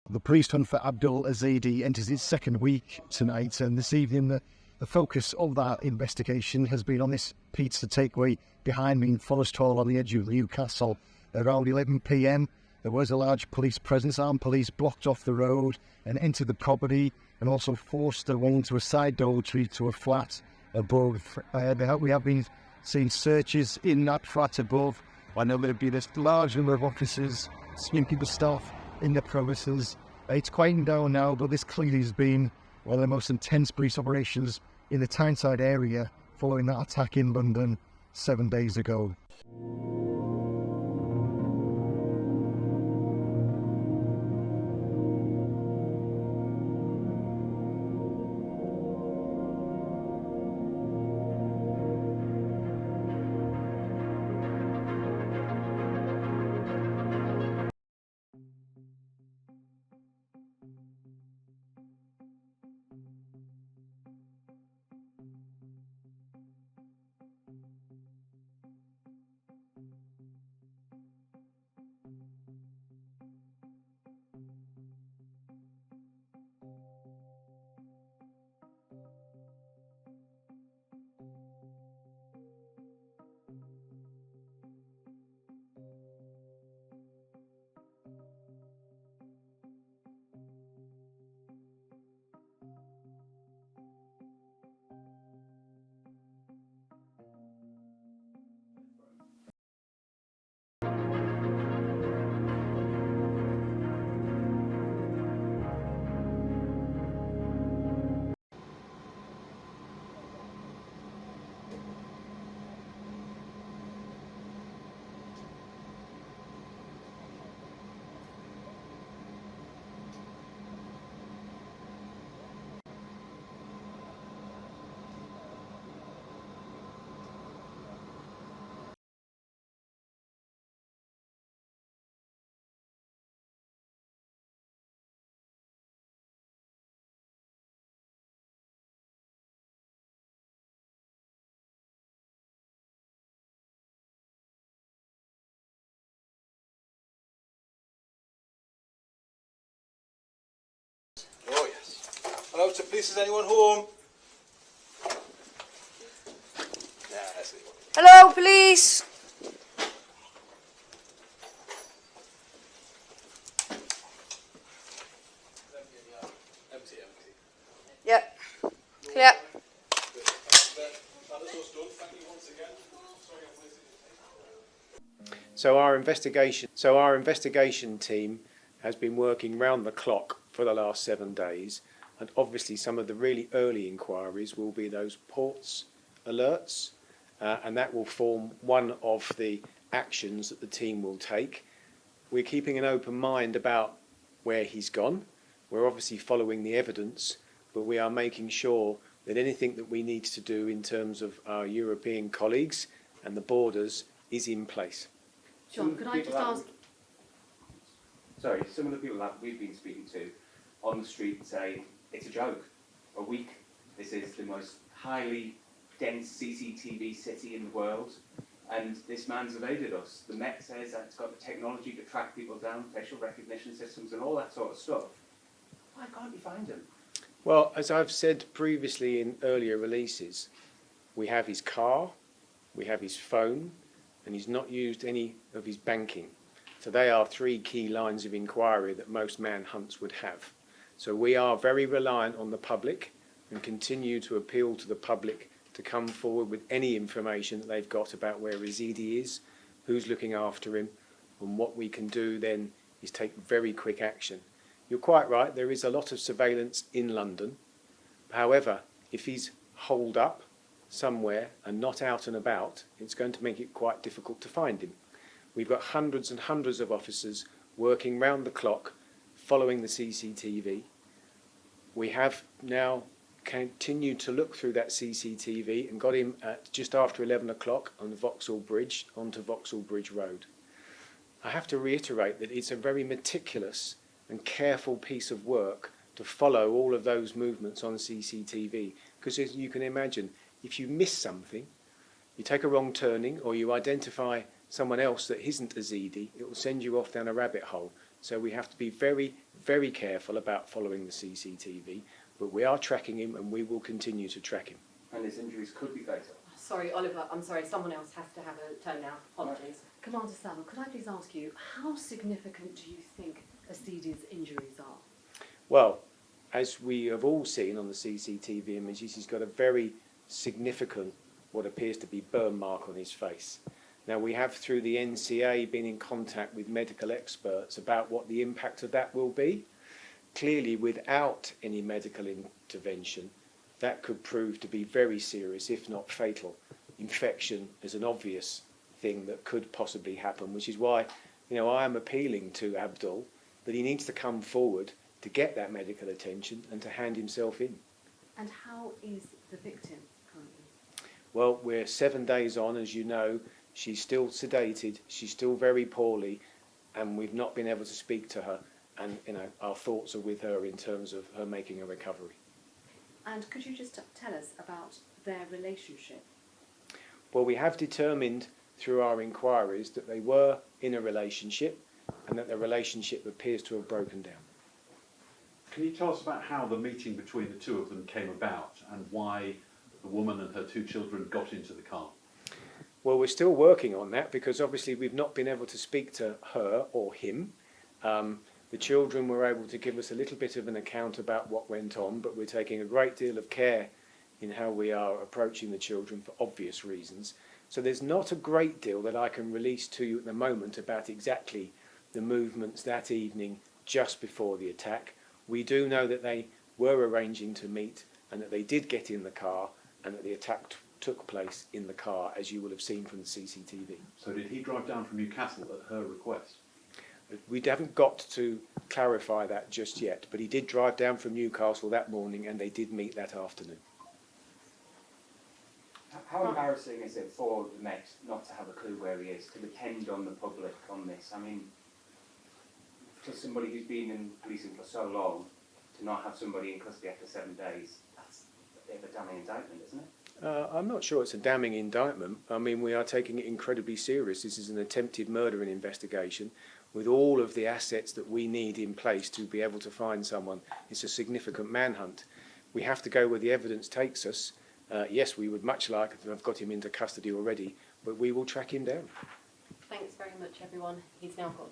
The police hunt for Abdul Ezedi enters its second week tonight, and this evening the focus of that investigation has been on this pizza takeaway behind me in Forest Hall on the edge of Newcastle. Around 11 p.m, there was a large police presence. Armed police blocked off the road and entered the property and also forced their way into a side doorway to a flat above. We have been seeing searches in that flat above. I know there have been a large number of officers, sweeping the staff in the premises. It's quieting down now, but this clearly has been one of the most intense police operations in the Tyneside area following that attack in London 7 days ago. Oh yes. Hello to police, is anyone home? Yeah, that's it. Hello, police! Empty. Yep. Clear. So our investigation team has been working round the clock for the last 7 days, and obviously some of the really early inquiries will be those ports alerts, and that will form one of the actions that the team will take. We're keeping an open mind about where he's gone. We're obviously following the evidence, but we are making sure that anything that we need to do in terms of our European colleagues and the borders is in place. John, could I just ask? Sorry, some of the people that we've been speaking to on the street say it's a joke. A week. This is the most highly dense CCTV city in the world, and this man's evaded us. The Met says that it's got the technology to track people down, facial recognition systems, and all that sort of stuff. Why can't you find him? Well, as I've said previously in earlier releases, we have his car, we have his phone, and he's not used any of his banking. So they are 3 key lines of inquiry that most manhunts would have. So we are very reliant on the public and continue to appeal to the public to come forward with any information that they've got about where Ezedi is, who's looking after him, and what we can do then is take very quick action. You're quite right, there is a lot of surveillance in London. However, if he's holed up somewhere and not out and about, it's going to make it quite difficult to find him. We've got hundreds and hundreds of officers working round the clock following the CCTV. We have now continued to look through that CCTV and got him at just after 11 o'clock on Vauxhall Bridge onto Vauxhall Bridge Road. I have to reiterate that it's a very meticulous and careful piece of work to follow all of those movements on CCTV, because as you can imagine, if you miss something, you take a wrong turning or you identify someone else that isn't Ezedi, it will send you off down a rabbit hole. So we have to be very, very careful about following the CCTV, but we are tracking him and we will continue to track him. And his injuries could be fatal. Sorry, Oliver, I'm sorry, someone else has to have a turn now. Apologies. Commander Saville, could I please ask you, how significant do you think Ezedi's injuries are? Well, as we have all seen on the CCTV images, he's got a very significant, what appears to be burn mark on his face. Now, we have, through the NCA, been in contact with medical experts about what the impact of that will be. Clearly, without any medical intervention, that could prove to be very serious, if not fatal. Infection is an obvious thing that could possibly happen, which is why, I am appealing to Abdul that he needs to come forward to get that medical attention and to hand himself in. And how is the victim currently? Well, we're 7 days on, as you know. She's still sedated, she's still very poorly, and we've not been able to speak to her. And, our thoughts are with her in terms of her making a recovery. And could you just tell us about their relationship? Well, we have determined through our inquiries that they were in a relationship and that the relationship appears to have broken down. Can you tell us about how the meeting between the two of them came about and why the woman and her 2 children got into the car? Well, we're still working on that because obviously we've not been able to speak to her or him. The children were able to give us a little bit of an account about what went on, but we're taking a great deal of care in how we are approaching the children for obvious reasons. So there's not a great deal that I can release to you at the moment about exactly the movements that evening just before the attack. We do know that they were arranging to meet and that they did get in the car and that the attack took place in the car, as you will have seen from the CCTV. So did he drive down from Newcastle at her request? We haven't got to clarify that just yet, but he did drive down from Newcastle that morning and they did meet that afternoon. How embarrassing is it for the Met not to have a clue where he is, to depend on the public on this? I mean, for somebody who's been in policing for so long, to not have somebody in custody after 7 days, that's a bit of a damning indictment, isn't it? I'm not sure it's a damning indictment. I mean, we are taking it incredibly serious. This is an attempted murder investigation with all of the assets that we need in place to be able to find someone. It's a significant manhunt. We have to go where the evidence takes us. Yes, we would much like to have got him into custody already, but we will track him down. Thanks very much, everyone. He's now got